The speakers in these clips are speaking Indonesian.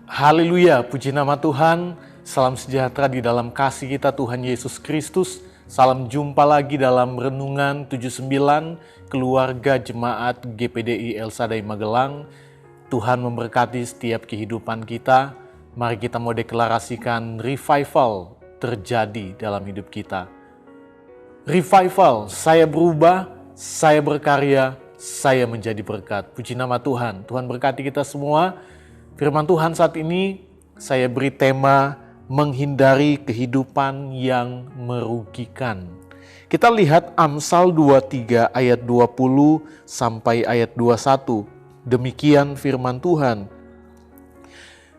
Haleluya, puji nama Tuhan. Salam sejahtera di dalam kasih kita Tuhan Yesus Kristus. Salam jumpa lagi dalam Renungan 79 Keluarga Jemaat GPDI El Shaddai Magelang. Tuhan memberkati setiap kehidupan kita. Mari kita mau deklarasikan revival terjadi dalam hidup kita. Revival, saya berubah, saya berkarya, saya menjadi berkat. Puji nama Tuhan. Tuhan berkati kita semua. Firman Tuhan saat ini saya beri tema menghindari kehidupan yang merugikan. Kita lihat Amsal 23 ayat 20 sampai ayat 21. Demikian firman Tuhan.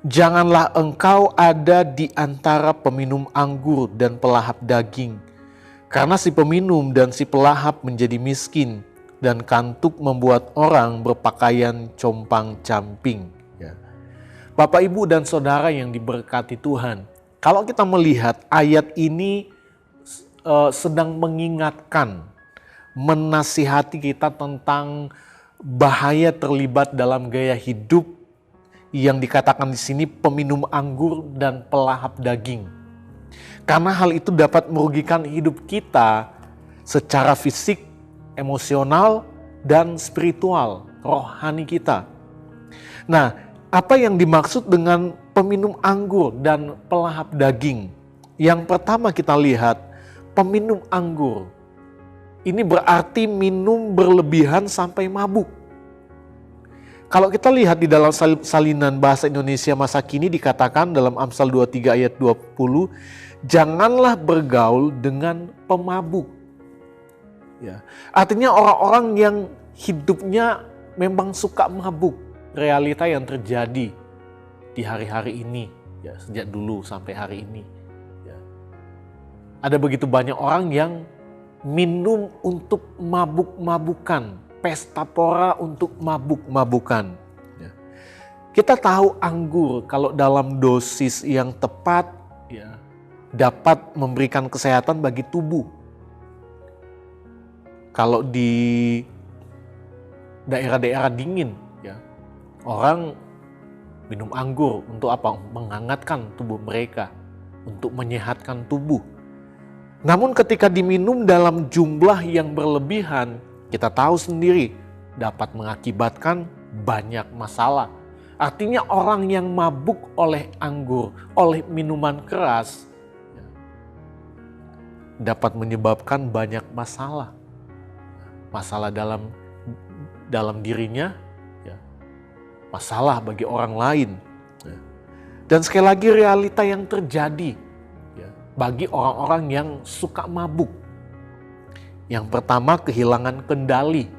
Janganlah engkau ada di antara peminum anggur dan pelahap daging. Karena si peminum dan si pelahap menjadi miskin dan kantuk membuat orang berpakaian compang-camping. Bapak, Ibu, dan Saudara yang diberkati Tuhan, kalau kita melihat ayat ini sedang mengingatkan, menasihati kita tentang bahaya terlibat dalam gaya hidup yang dikatakan di sini peminum anggur dan pelahap daging. Karena hal itu dapat merugikan hidup kita secara fisik, emosional, dan spiritual, rohani kita. Nah, apa yang dimaksud dengan peminum anggur dan pelahap daging? Yang pertama kita lihat, peminum anggur. Ini berarti minum berlebihan sampai mabuk. Kalau kita lihat di dalam salinan bahasa Indonesia masa kini dikatakan dalam Amsal 23 ayat 20, janganlah bergaul dengan pemabuk. Ya. Artinya orang-orang yang hidupnya memang suka mabuk. Realita yang terjadi di hari-hari ini, ya, sejak dulu sampai hari ini. Ya. Ada begitu banyak orang yang minum untuk mabuk-mabukan, pesta pora untuk mabuk-mabukan. Ya. Kita tahu anggur kalau dalam dosis yang tepat, ya, dapat memberikan kesehatan bagi tubuh. Kalau di daerah-daerah dingin, orang minum anggur untuk apa? Menghangatkan tubuh mereka, untuk menyehatkan tubuh. Namun ketika diminum dalam jumlah yang berlebihan, kita tahu sendiri dapat mengakibatkan banyak masalah. Artinya orang yang mabuk oleh anggur, oleh minuman keras, dapat menyebabkan banyak masalah. Masalah dalam dirinya, masalah bagi orang lain. Dan sekali lagi realita yang terjadi bagi orang-orang yang suka mabuk. Yang pertama, kehilangan kendali.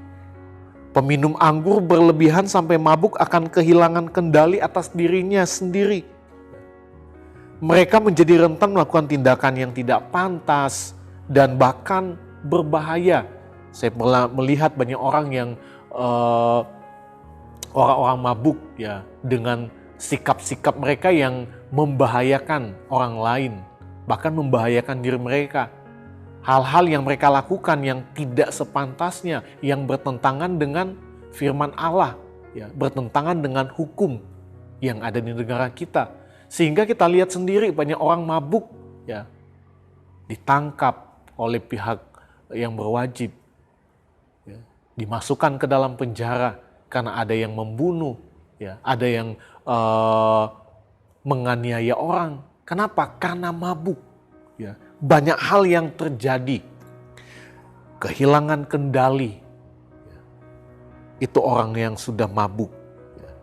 Peminum anggur berlebihan sampai mabuk akan kehilangan kendali atas dirinya sendiri. Mereka menjadi rentan melakukan tindakan yang tidak pantas dan bahkan berbahaya. Saya pernah melihat banyak orang yang orang-orang mabuk, ya, dengan sikap-sikap mereka yang membahayakan orang lain, bahkan membahayakan diri mereka. Hal-hal yang mereka lakukan yang tidak sepantasnya, yang bertentangan dengan firman Allah, ya, bertentangan dengan hukum yang ada di negara kita. Sehingga kita lihat sendiri banyak orang mabuk, ya, ditangkap oleh pihak yang berwajib, ya, dimasukkan ke dalam penjara. Karena ada yang membunuh, ya, ada yang menganiaya orang. Kenapa? Karena mabuk. Ya. Banyak hal yang terjadi. Kehilangan kendali. Ya. Itu orang yang sudah mabuk. Ya.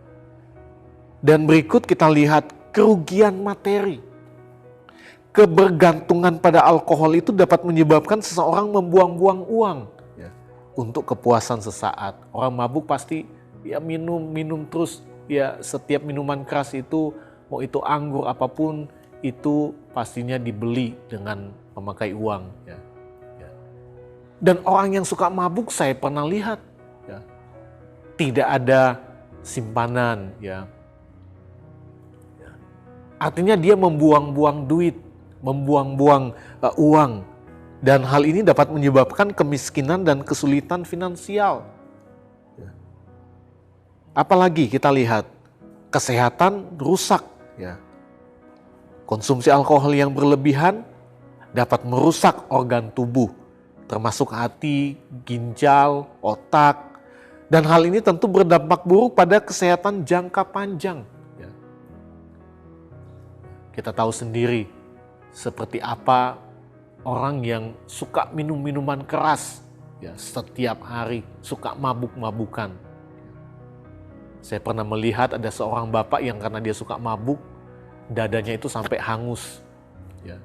Dan berikut kita lihat kerugian materi. Kebergantungan pada alkohol itu dapat menyebabkan seseorang membuang-buang uang, ya, untuk kepuasan sesaat. Orang mabuk pasti ya minum terus, ya, setiap minuman keras itu, mau itu anggur apapun, itu pastinya dibeli dengan memakai uang. Ya. Ya. Dan orang yang suka mabuk saya pernah lihat, ya, tidak ada simpanan. Ya. Ya. Artinya dia membuang-buang duit, membuang-buang uang. Dan hal ini dapat menyebabkan kemiskinan dan kesulitan finansial. Apalagi kita lihat kesehatan rusak ya. Konsumsi alkohol yang berlebihan dapat merusak organ tubuh, termasuk hati, ginjal, otak, dan hal ini tentu berdampak buruk pada kesehatan jangka panjang. Ya. Kita tahu sendiri seperti apa orang yang suka minum minuman keras, ya, setiap hari, suka mabuk-mabukan. Saya pernah melihat ada seorang bapak yang karena dia suka mabuk, dadanya itu sampai hangus. Ya.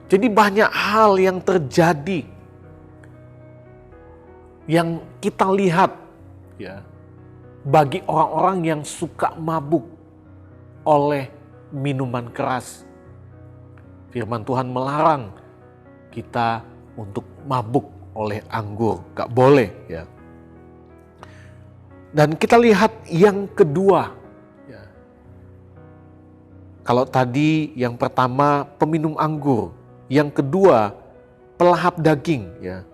Jadi banyak hal yang terjadi yang kita lihat, ya, bagi orang-orang yang suka mabuk oleh minuman keras. Firman Tuhan melarang kita untuk mabuk oleh anggur, gak boleh, ya. Dan kita lihat yang kedua, ya. Kalau tadi yang pertama peminum anggur, yang kedua pelahap daging, ya.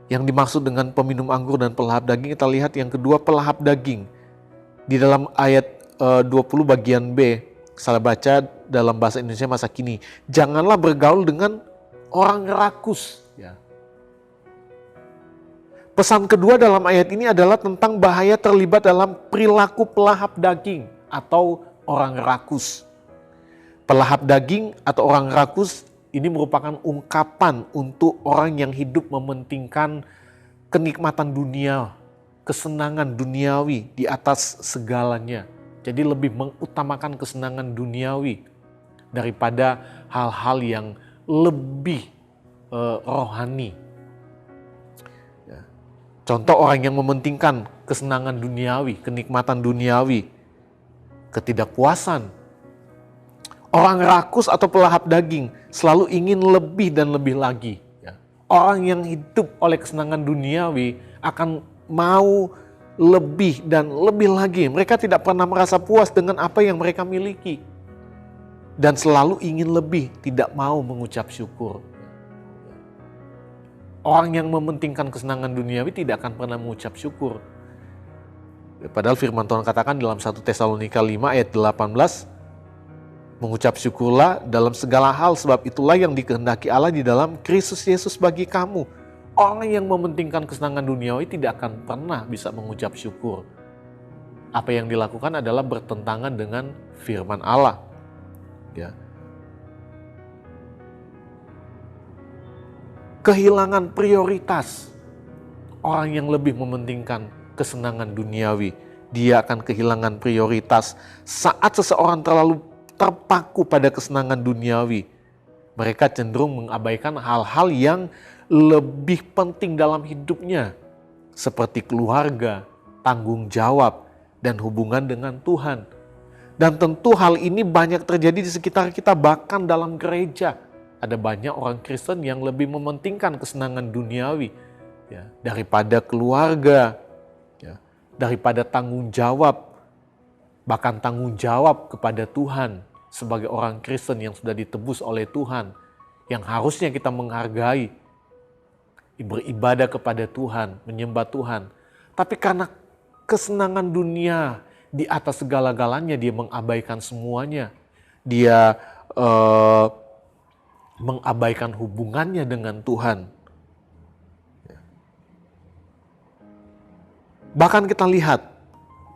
Yang dimaksud dengan peminum anggur dan pelahap daging, kita lihat yang kedua pelahap daging. Di dalam ayat 20 bagian B, saya baca dalam bahasa Indonesia masa kini, janganlah bergaul dengan orang rakus. Ya. Pesan kedua dalam ayat ini adalah tentang bahaya terlibat dalam perilaku pelahap daging atau orang rakus. Pelahap daging atau orang rakus ini merupakan ungkapan untuk orang yang hidup mementingkan kenikmatan dunia, kesenangan duniawi di atas segalanya. Jadi lebih mengutamakan kesenangan duniawi daripada hal-hal yang lebih rohani. Ya. Contoh orang yang mementingkan kesenangan duniawi, kenikmatan duniawi, ketidakpuasan. Orang rakus atau pelahap daging selalu ingin lebih dan lebih lagi. Ya. Orang yang hidup oleh kesenangan duniawi akan mau lebih dan lebih lagi. Mereka tidak pernah merasa puas dengan apa yang mereka miliki. Dan selalu ingin lebih, tidak mau mengucap syukur. Orang yang mementingkan kesenangan duniawi tidak akan pernah mengucap syukur. Padahal firman Tuhan katakan dalam 1 Tesalonika 5 ayat 18, mengucap syukurlah dalam segala hal, sebab itulah yang dikehendaki Allah di dalam Kristus Yesus bagi kamu. Orang yang mementingkan kesenangan duniawi tidak akan pernah bisa mengucap syukur. Apa yang dilakukan adalah bertentangan dengan firman Allah. Ya. Kehilangan prioritas. Orang yang lebih mementingkan kesenangan duniawi, dia akan kehilangan prioritas saat seseorang terlalu terpaku pada kesenangan duniawi. Mereka cenderung mengabaikan hal-hal yang lebih penting dalam hidupnya, seperti keluarga, tanggung jawab, dan hubungan dengan Tuhan. Dan tentu hal ini banyak terjadi di sekitar kita, bahkan dalam gereja. Ada banyak orang Kristen yang lebih mementingkan kesenangan duniawi, ya, daripada keluarga, ya, daripada tanggung jawab, bahkan tanggung jawab kepada Tuhan. Sebagai orang Kristen yang sudah ditebus oleh Tuhan, yang harusnya kita menghargai, beribadah kepada Tuhan, menyembah Tuhan. Tapi karena kesenangan dunia di atas segala-galanya, dia mengabaikan semuanya. Dia mengabaikan hubungannya dengan Tuhan. Bahkan kita lihat,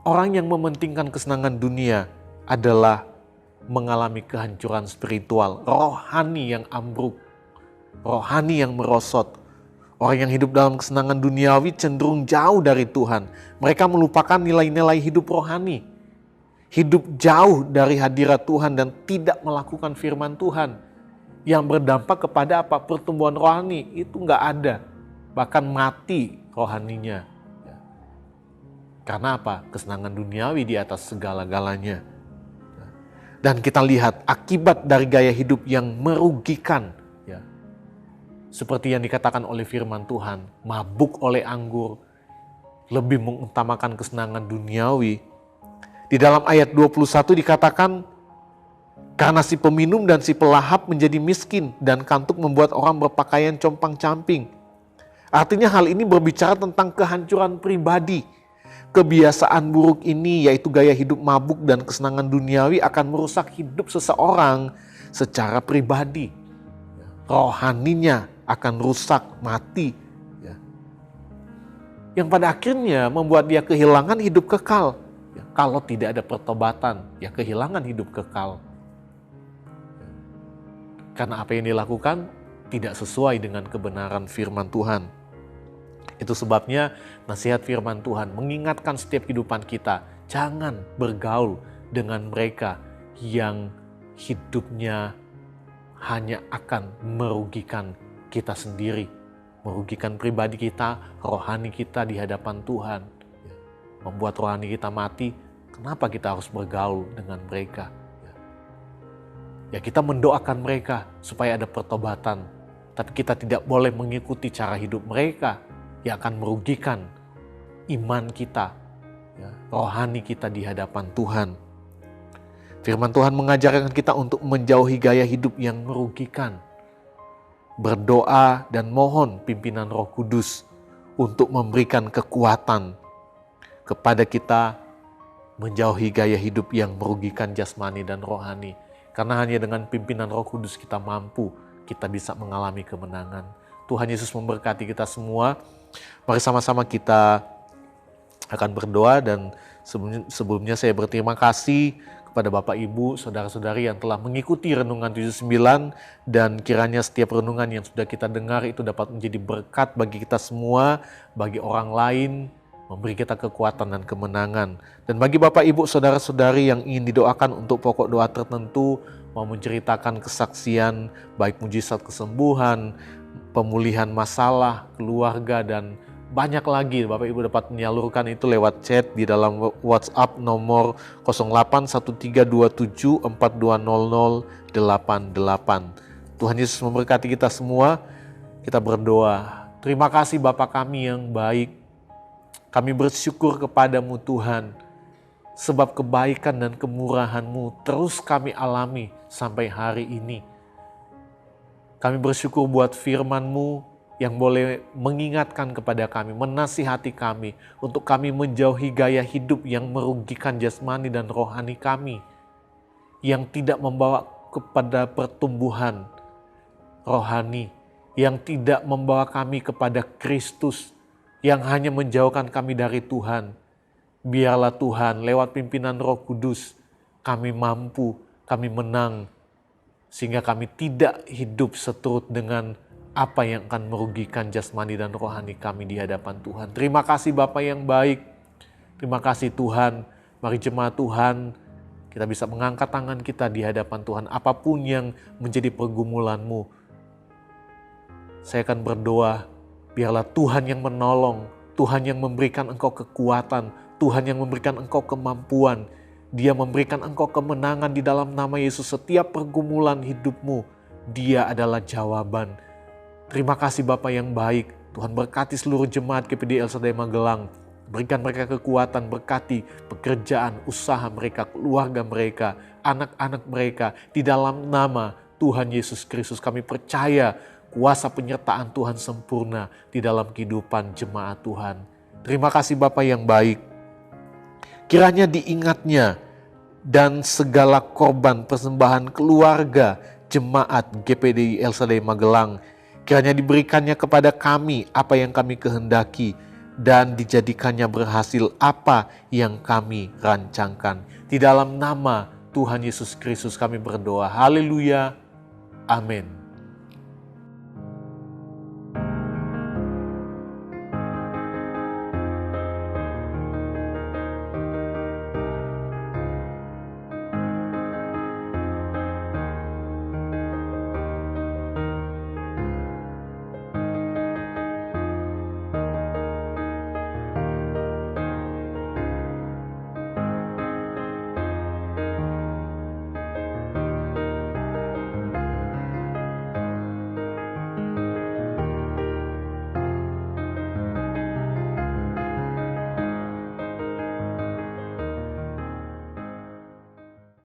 orang yang mementingkan kesenangan dunia adalah mengalami kehancuran spiritual, rohani yang ambruk, rohani yang merosot. Orang yang hidup dalam kesenangan duniawi cenderung jauh dari Tuhan. Mereka melupakan nilai-nilai hidup rohani, hidup jauh dari hadirat Tuhan dan tidak melakukan firman Tuhan yang berdampak kepada apa? Pertumbuhan rohani itu nggak ada, bahkan mati rohaninya. Karena apa? Kesenangan duniawi di atas segala-galanya. Dan kita lihat akibat dari gaya hidup yang merugikan, ya, seperti yang dikatakan oleh firman Tuhan, mabuk oleh anggur, lebih mengutamakan kesenangan duniawi. Di dalam ayat 21 dikatakan, karena si peminum dan si pelahap menjadi miskin dan kantuk membuat orang berpakaian compang-camping. Artinya hal ini berbicara tentang kehancuran pribadi. Kebiasaan buruk ini, yaitu gaya hidup mabuk dan kesenangan duniawi, akan merusak hidup seseorang secara pribadi. Rohaninya akan rusak, mati. Yang pada akhirnya membuat dia kehilangan hidup kekal. Kalau tidak ada pertobatan, ya kehilangan hidup kekal. Karena apa yang dilakukan tidak sesuai dengan kebenaran firman Tuhan. Itu sebabnya nasihat firman Tuhan mengingatkan setiap kehidupan kita, jangan bergaul dengan mereka yang hidupnya hanya akan merugikan kita sendiri, merugikan pribadi kita, rohani kita di hadapan Tuhan, membuat rohani kita mati. Kenapa kita harus bergaul dengan mereka? Ya kita mendoakan mereka supaya ada pertobatan, tapi kita tidak boleh mengikuti cara hidup mereka yang akan merugikan iman kita, rohani kita di hadapan Tuhan. Firman Tuhan mengajarkan kita untuk menjauhi gaya hidup yang merugikan. Berdoa dan mohon pimpinan Roh Kudus untuk memberikan kekuatan kepada kita menjauhi gaya hidup yang merugikan jasmani dan rohani. Karena hanya dengan pimpinan Roh Kudus kita mampu, kita bisa mengalami kemenangan. Tuhan Yesus memberkati kita semua. Mari sama-sama kita akan berdoa, dan sebelumnya saya berterima kasih kepada Bapak Ibu, Saudara-saudari yang telah mengikuti Renungan 79, dan kiranya setiap renungan yang sudah kita dengar itu dapat menjadi berkat bagi kita semua, bagi orang lain, memberi kita kekuatan dan kemenangan. Dan bagi Bapak Ibu, Saudara-saudari yang ingin didoakan untuk pokok doa tertentu, mau menceritakan kesaksian, baik mujizat kesembuhan, pemulihan masalah, keluarga, dan banyak lagi, Bapak Ibu dapat menyalurkan itu lewat chat di dalam WhatsApp nomor 081327420088. Tuhan Yesus memberkati kita semua. Kita berdoa. Terima kasih Bapa kami yang baik. Kami bersyukur kepadamu Tuhan, sebab kebaikan dan kemurahan-Mu terus kami alami sampai hari ini. Kami bersyukur buat firman-Mu yang boleh mengingatkan kepada kami, menasihati kami, untuk kami menjauhi gaya hidup yang merugikan jasmani dan rohani kami, yang tidak membawa kepada pertumbuhan rohani, yang tidak membawa kami kepada Kristus, yang hanya menjauhkan kami dari Tuhan. Biarlah Tuhan lewat pimpinan Roh Kudus kami mampu, kami menang, sehingga kami tidak hidup seturut dengan apa yang akan merugikan jasmani dan rohani kami di hadapan Tuhan. Terima kasih Bapa yang baik. Terima kasih Tuhan. Mari jemaat Tuhan, kita bisa mengangkat tangan kita di hadapan Tuhan. Apapun yang menjadi pergumulanmu, saya akan berdoa, biarlah Tuhan yang menolong, Tuhan yang memberikan engkau kekuatan, Tuhan yang memberikan engkau kemampuan. Dia memberikan engkau kemenangan di dalam nama Yesus. Setiap pergumulan hidupmu, Dia adalah jawaban. Terima kasih Bapa yang baik. Tuhan berkati seluruh jemaat GPD El Shaddai Magelang. Berikan mereka kekuatan, berkati pekerjaan, usaha mereka, keluarga mereka, anak-anak mereka. Di dalam nama Tuhan Yesus Kristus kami percaya kuasa penyertaan Tuhan sempurna di dalam kehidupan jemaat Tuhan. Terima kasih Bapa yang baik. Kiranya diingatnya dan segala korban persembahan keluarga jemaat GPD El Shaddai Magelang, kiranya diberikannya kepada kami apa yang kami kehendaki, dan dijadikannya berhasil apa yang kami rancangkan. Di dalam nama Tuhan Yesus Kristus kami berdoa. Haleluya. Amin.